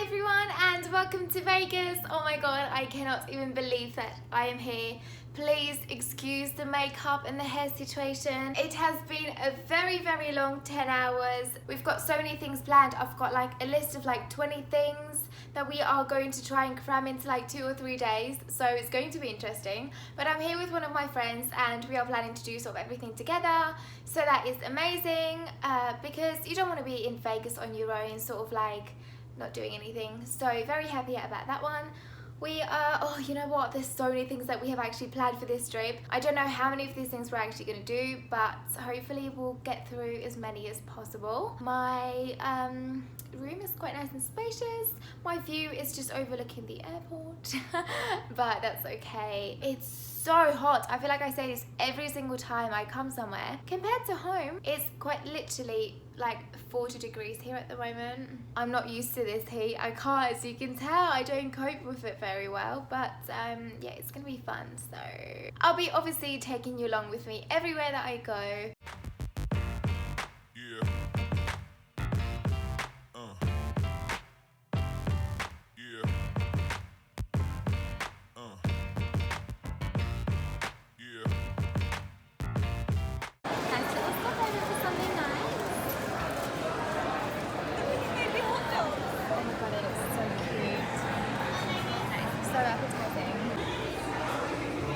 everyone and welcome to Vegas. Oh my god, I cannot even believe that I am here. Please excuse the makeup and the hair situation. It has been a very long 10 hours. We've got so many things planned. I've got like a list of like 20 things that we are going to try and cram into like 2 or 3 days. So it's going to be interesting. But I'm here with one of my friends and we are planning to do sort of everything together. So that is amazing because you don't want to be in Vegas on your own, sort of like not doing anything. So very happy about that one. We are, oh, you know what, there's so many things that we have actually planned for this trip. I don't know how many of these things we're actually going to do, but hopefully we'll get through as many as possible. My room is quite nice and spacious. My view is just overlooking the airport, but that's okay. It's so hot. I feel like I say this every single time I come somewhere. Compared to home, it's quite literally like 40 degrees here at the moment. I'm not used to this heat. I can't, as you can tell, I don't cope with it very well, but yeah, it's gonna be fun. So I'll be obviously taking you along with me everywhere that I go.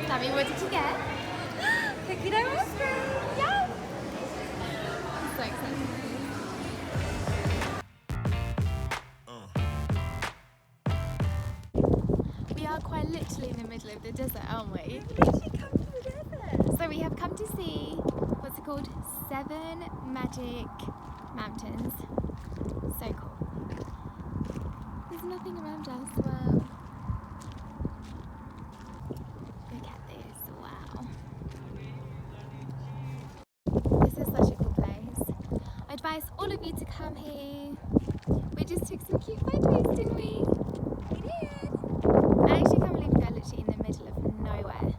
Sammy, what did you get? Cookie dough ice cream! Yeah! I'm so excited. We are quite literally in the middle of the desert, aren't we? We've literally come to the desert. So we have come to see, what's it called? 7 Magic Mountains. So cool. There's nothing around us. Wow. Look at this. Wow. This is such a cool place. I advise all of you to come here. We just took some cute photos, didn't we? We did. I actually can't believe we're literally in the middle of nowhere.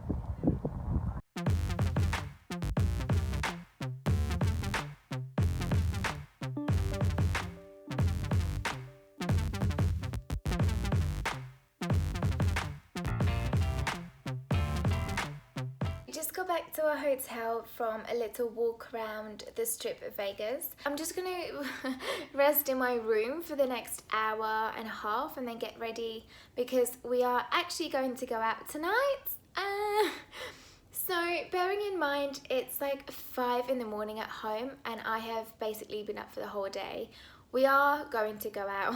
Just got back to our hotel from a little walk around the strip of Vegas. I'm just gonna rest in my room for the next hour and a half and then get ready because we are actually going to go out tonight. So bearing in mind it's like 5 in the morning at home and I have basically been up for the whole day, we are going to go out.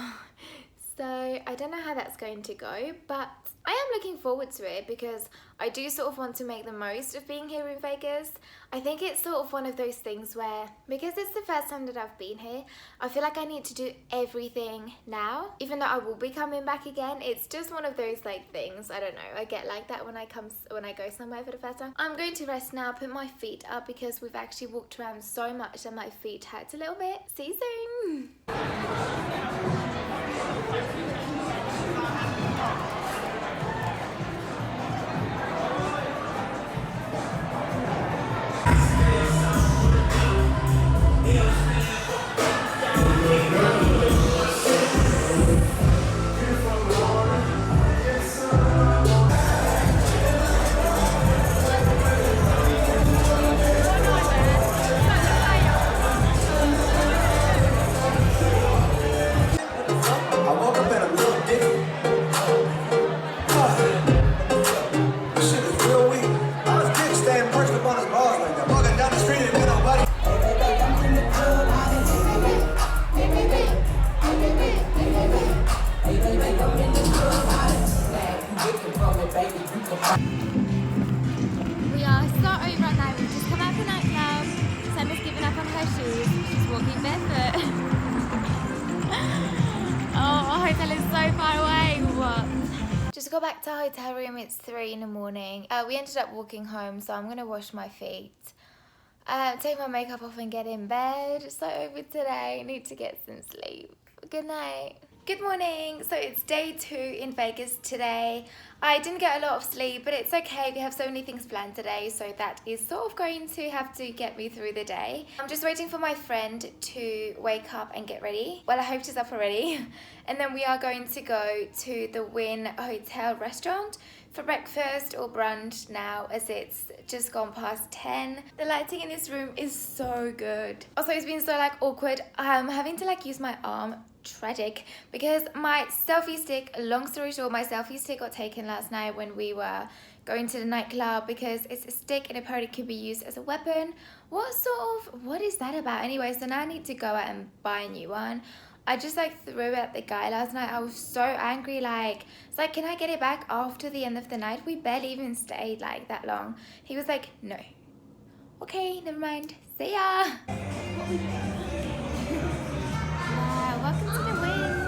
So I don't know how that's going to go, but I am looking forward to it because I do sort of want to make the most of being here in Vegas. I think it's sort of one of those things where, because it's the first time that I've been here, I feel like I need to do everything now. Even though I will be coming back again, it's just one of those like things, I don't know, I get like that when I go somewhere for the first time. I'm going to rest now, put my feet up because we've actually walked around so much that my feet hurt a little bit. See you soon! We are so over now. We've just come out of the nightclub. Sam has given up on her shoes. She's walking barefoot. Oh, our hotel is so far away. What? Just got back to our hotel room. It's 3 in the morning. We ended up walking home, so I'm gonna wash my feet. Take my makeup off and get in bed. So over today. Need to get some sleep. Good night. Good morning. So it's day 2 in Vegas today. I didn't get a lot of sleep, but it's okay. We have so many things planned today, so that is sort of going to have to get me through the day. I'm just waiting for my friend to wake up and get ready. Well, I hope she's up already. And then we are going to go to the Wynn Hotel restaurant for breakfast or brunch now, as it's just gone past 10. The lighting in this room is so good. Also, it's been so awkward. I'm having to use my arm. Tragic, because my selfie stick, long story short, my selfie stick got taken last night when we were going to the nightclub, because it's a stick and apparently it could be used as a weapon. What is that about? Anyway, so now I need to go out and buy a new one. I just threw it at the guy last night. I was so angry. It's like, can I get it back after the end of the night? We barely even stayed that long. He was like, no. Okay, never mind. See ya. Welcome to the Wynn.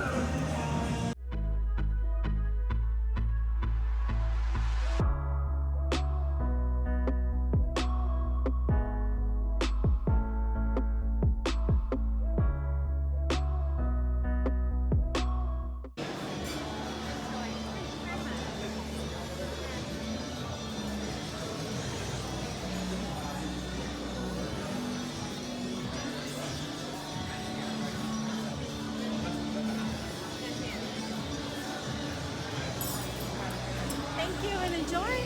Thank you and enjoy.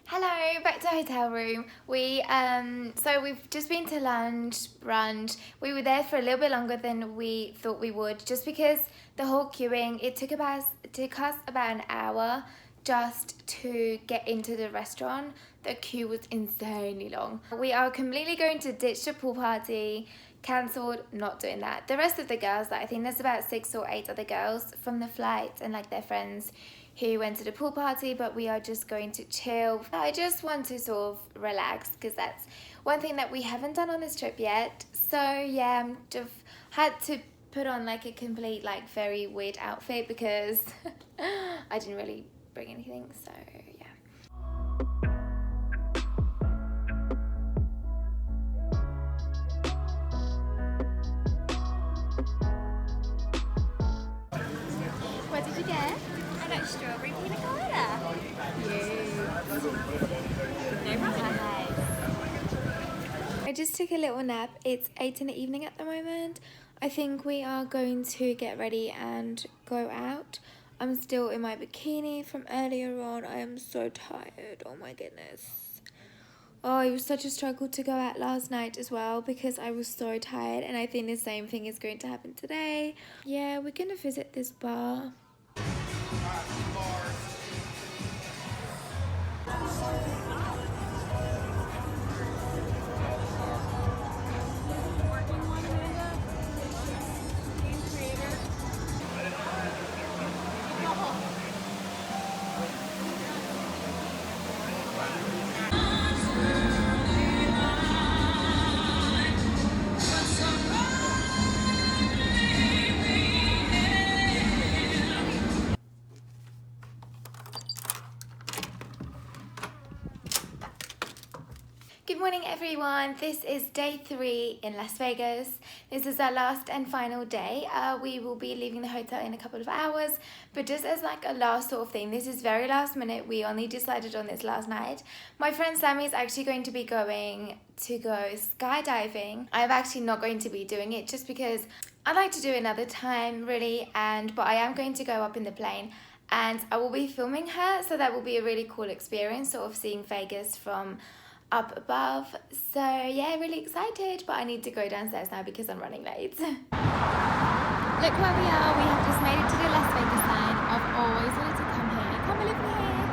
Hello, back to the hotel room. So we've just been to lunch, brunch. We were there for a little bit longer than we thought we would, just because the whole queuing, it took us about an hour just to get into the restaurant. The queue was insanely long. We are completely going to ditch the pool party. Cancelled, not doing that. The rest of the girls, I think there's about 6 or 8 other girls from the flight and their friends who went to the pool party, but we are just going to chill. I just want to sort of relax, because that's one thing that we haven't done on this trip yet. So yeah, I'm just had to put on a complete very weird outfit, because I didn't really bring anything, so yeah. What did you get? I got strawberry pina colada. I just took a little nap. It's 8 in the evening at the moment. I think we are going to get ready and go out. I'm still in my bikini from earlier on. I am so tired. Oh my goodness. Oh, it was such a struggle to go out last night as well, because I was so tired, and I think the same thing is going to happen today. Yeah, we're gonna visit this bar. Good morning everyone, this is day 3 in Las Vegas. This is our last and final day. We will be leaving the hotel in a couple of hours, but just as a last sort of thing, this is very last minute. We only decided on this last night. My friend Sammy is actually going to be going to go skydiving. I'm actually not going to be doing it, just because I'd like to do it another time really, but I am going to go up in the plane and I will be filming her, so that will be a really cool experience, sort of seeing Vegas from up above. So yeah, really excited, but I need to go downstairs now because I'm running late. Look where we are. We have just made it to the Las Vegas sign. I've always wanted to come here. Come and live here.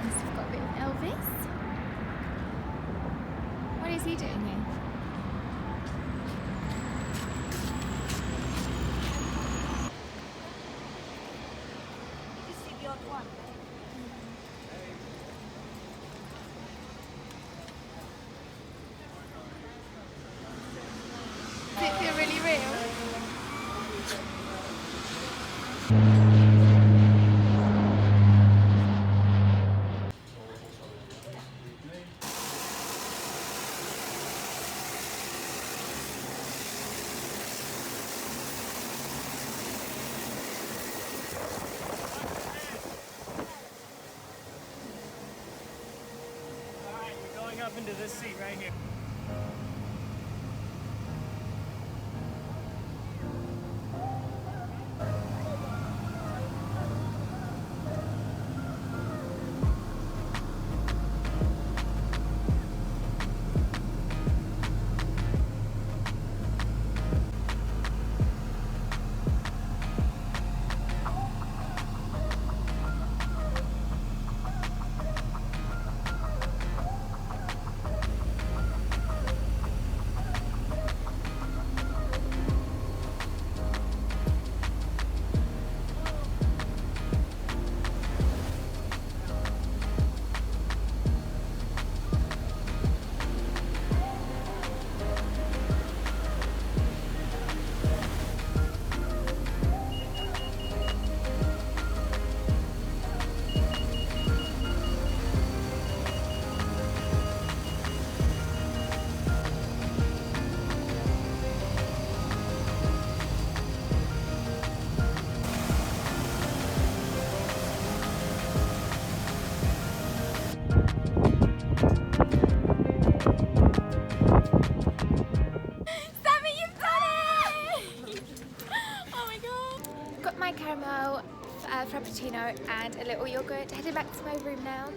Yes, we've got a bit of Elvis. What is he doing here? Just see the odd one. Does it feel really real? happened to this seat right here? Got my caramel frappuccino and a little yogurt. Headed back to my room now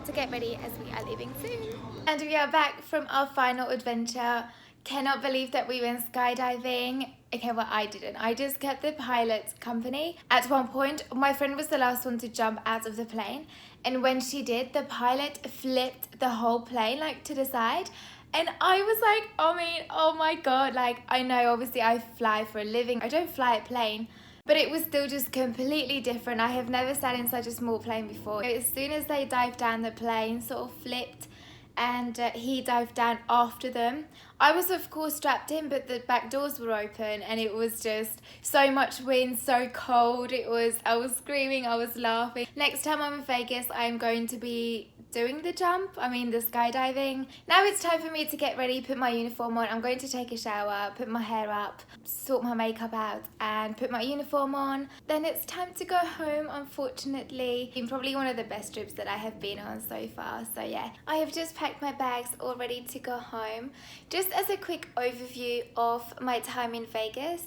to get ready as we are leaving soon. And we are back from our final adventure. Cannot believe that we went skydiving. Okay, well, I didn't. I just kept the pilot's company. At one point, my friend was the last one to jump out of the plane. And when she did, the pilot flipped the whole plane like to the side. And I was like, oh my God. Like, I know obviously I fly for a living. I don't fly a plane. But it was still just completely different. I have never sat in such a small plane before. As soon as they dived down, the plane sort of flipped and he dived down after them. I was of course strapped in, but the back doors were open and it was just so much wind, so cold. I was screaming, I was laughing. Next time I'm in Vegas, I'm going to be doing the jump, the skydiving. Now it's time for me to get ready, put my uniform on. I'm going to take a shower, put my hair up, sort my makeup out and put my uniform on. Then it's time to go home, unfortunately. It's probably one of the best trips that I have been on so far. So yeah, I have just packed my bags all ready to go home. Just as a quick overview of my time in Vegas.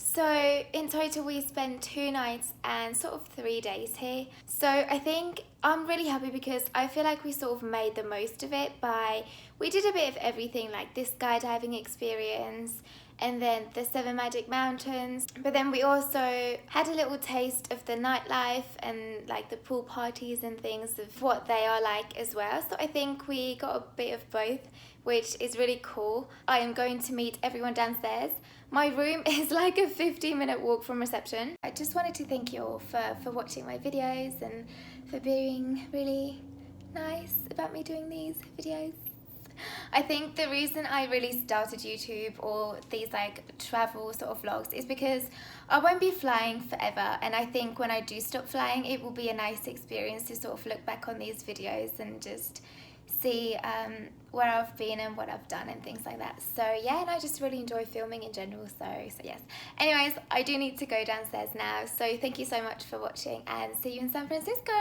So in total we spent 2 nights and sort of 3 days here. So I think I'm really happy because I feel like we sort of made the most of it we did a bit of everything, like this skydiving experience and then the 7 Magic Mountains. But then we also had a little taste of the nightlife and like the pool parties and things of what they are like as well. So I think we got a bit of both, which is really cool. I am going to meet everyone downstairs. My room is like a 15-minute walk from reception. I just wanted to thank you all for watching my videos and for being really nice about me doing these videos. I think the reason I really started YouTube or these like travel sort of vlogs is because I won't be flying forever, and I think when I do stop flying it will be a nice experience to sort of look back on these videos and just see where I've been and what I've done and things like that. So yeah, and I just really enjoy filming in general, so yes. Anyways, I do need to go downstairs now, so thank you so much for watching and see you in San Francisco.